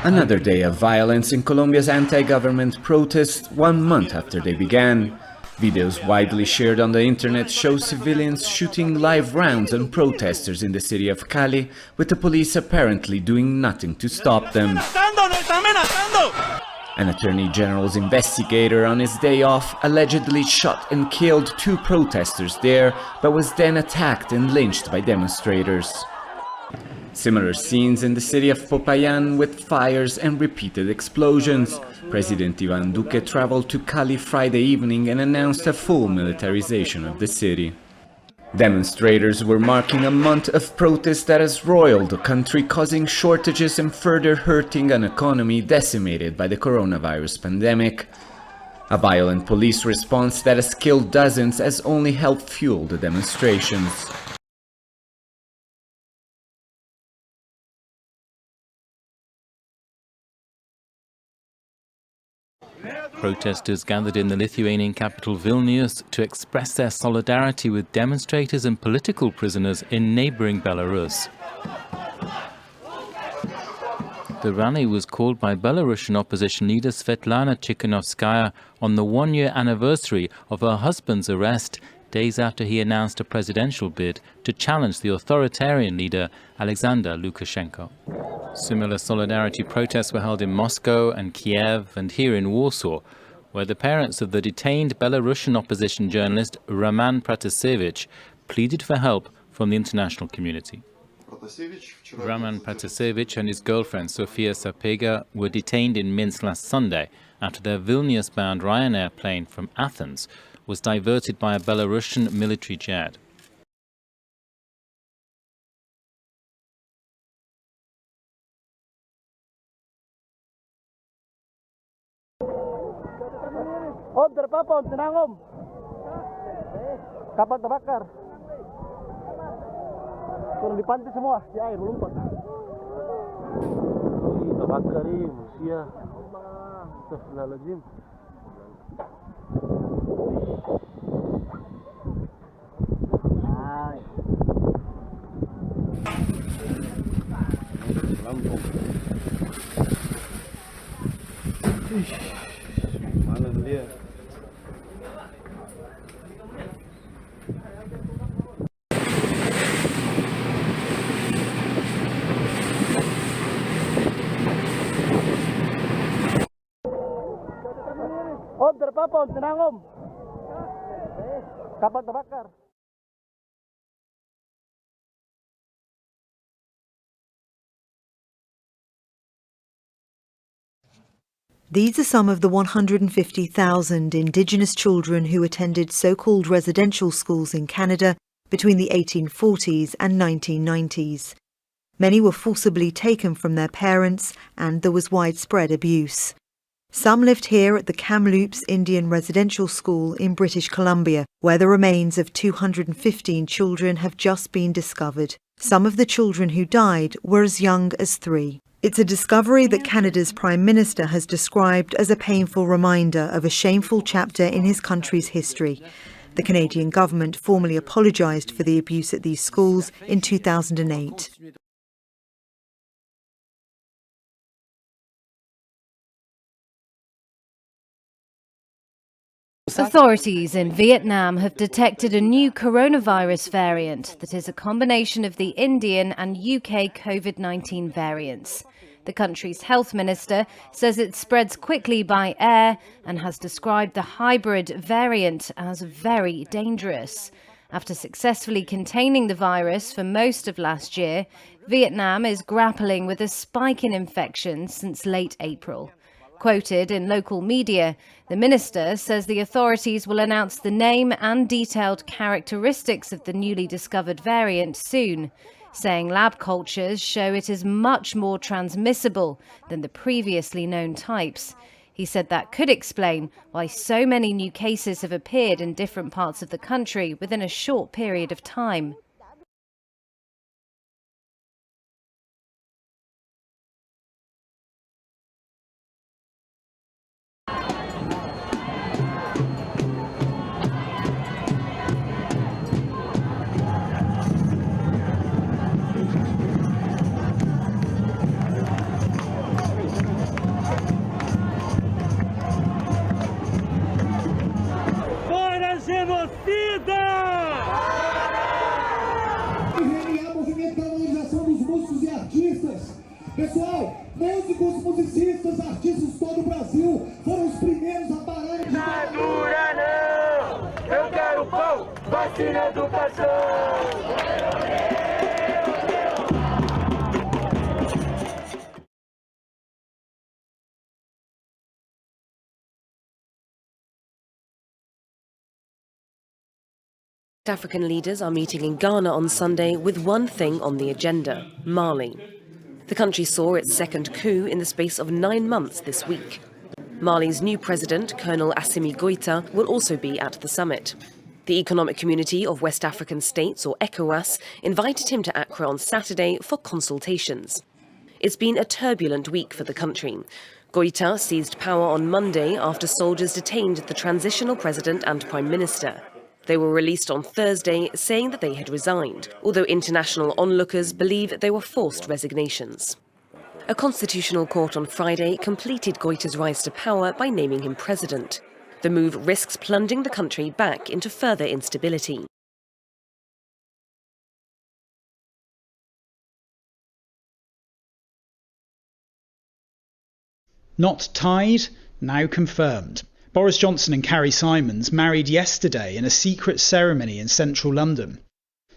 Another day of violence in Colombia's anti-government protests 1 month after they began. Videos widely shared on the internet show civilians shooting live rounds on protesters in the city of Cali, with the police apparently doing nothing to stop them. An attorney general's investigator on his day off allegedly shot and killed 2 protesters there, but was then attacked and lynched by demonstrators. Similar scenes in the city of Popayan with fires and repeated explosions. President Iván Duque traveled to Cali Friday evening and announced a full militarization of the city. Demonstrators were marking a month of protest that has roiled the country, causing shortages and further hurting an economy decimated by the coronavirus pandemic. A violent police response that has killed dozens has only helped fuel the demonstrations. Protesters gathered in the Lithuanian capital Vilnius to express their solidarity with demonstrators and political prisoners in neighbouring Belarus. The rally was called by Belarusian opposition leader Svetlana Tikhanovskaya on the 1-year anniversary of her husband's arrest, days after he announced a presidential bid to challenge the authoritarian leader Alexander Lukashenko. Similar solidarity protests were held in Moscow and Kiev and here in Warsaw, where the parents of the detained Belarusian opposition journalist Roman Pratasevich pleaded for help from the international community. Roman Pratasevich and his girlfriend Sofia Sapega were detained in Minsk last Sunday after their Vilnius-bound Ryanair plane from Athens was diverted by a Belarusian military jet. Om, terpapa, om, tenang om. Kapal terbakar. Turun di pantai semua, di air, melompat. Ini terbakar ini, manusia. Astagfirullahaladzim. Lampung. Mana dia? Om, terpapa, om, tenang om. Kapal terbakar. These are some of the 150,000 Indigenous children who attended so-called residential schools in Canada between the 1840s and 1990s. Many were forcibly taken from their parents and there was widespread abuse. Some lived here at the Kamloops Indian Residential School in British Columbia, where the remains of 215 children have just been discovered. Some of the children who died were as young as 3. It's a discovery that Canada's Prime Minister has described as a painful reminder of a shameful chapter in his country's history. The Canadian government formally apologised for the abuse at these schools in 2008. Authorities in Vietnam have detected a new coronavirus variant that is a combination of the Indian and UK COVID-19 variants. The country's health minister says it spreads quickly by air and has described the hybrid variant as very dangerous. After successfully containing the virus for most of last year, Vietnam is grappling with a spike in infections since late April. Quoted in local media, the minister says the authorities will announce the name and detailed characteristics of the newly discovered variant soon, saying lab cultures show it is much more transmissible than the previously known types. He said that could explain why so many new cases have appeared in different parts of the country within a short period of time. Pessoal, músicos, musicistas, artistas de todo o Brasil foram os primeiros a pararem. Dura não, eu quero pão, vacina, educação. African leaders are meeting in Ghana on Sunday with one thing on the agenda: Mali. The country saw its second coup in the space of 9 months this week. Mali's new president, Colonel Assimi Goïta, will also be at the summit. The Economic Community of West African States, or ECOWAS, invited him to Accra on Saturday for consultations. It's been a turbulent week for the country. Goïta seized power on Monday after soldiers detained the transitional president and prime minister. They were released on Thursday, saying that they had resigned, although international onlookers believe they were forced resignations. A constitutional court on Friday completed Goïta's rise to power by naming him president. The move risks plunging the country back into further instability. Not tied, now confirmed. Boris Johnson and Carrie Simons married yesterday in a secret ceremony in central London.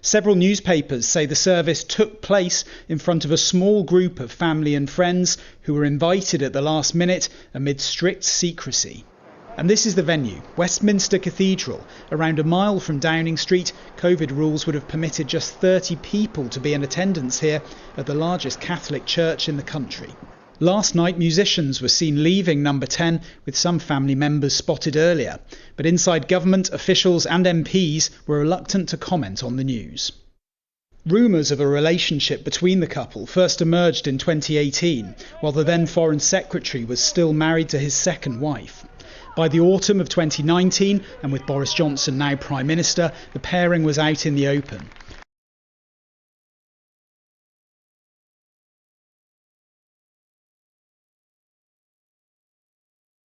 Several newspapers say the service took place in front of a small group of family and friends who were invited at the last minute amid strict secrecy. And this is the venue, Westminster Cathedral. Around a mile from Downing Street, COVID rules would have permitted just 30 people to be in attendance here at the largest Catholic church in the country. Last night, musicians were seen leaving Number 10, with some family members spotted earlier. But inside government, officials and MPs were reluctant to comment on the news. Rumours of a relationship between the couple first emerged in 2018, while the then Foreign Secretary was still married to his second wife. By the autumn of 2019, and with Boris Johnson now Prime Minister, the pairing was out in the open.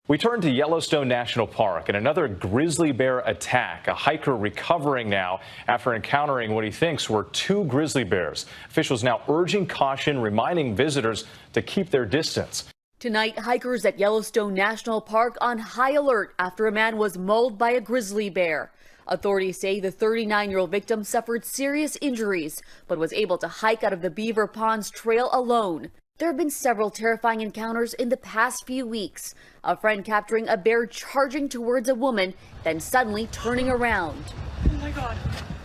We turn to Yellowstone National Park and another grizzly bear attack. A hiker recovering now after encountering what he thinks were 2 grizzly bears. Officials now urging caution, reminding visitors to keep their distance. Tonight, hikers at Yellowstone National Park on high alert after a man was mauled by a grizzly bear. Authorities say the 39-year-old victim suffered serious injuries, but was able to hike out of the Beaver Ponds Trail alone. There have been several terrifying encounters in the past few weeks. A friend capturing a bear charging towards a woman, then suddenly turning around. Oh my God.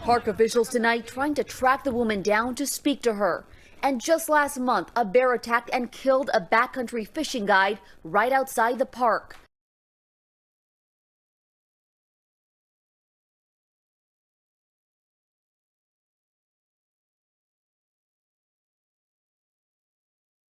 Park officials tonight trying to track the woman down to speak to her. And just last month, a bear attacked and killed a backcountry fishing guide right outside the park.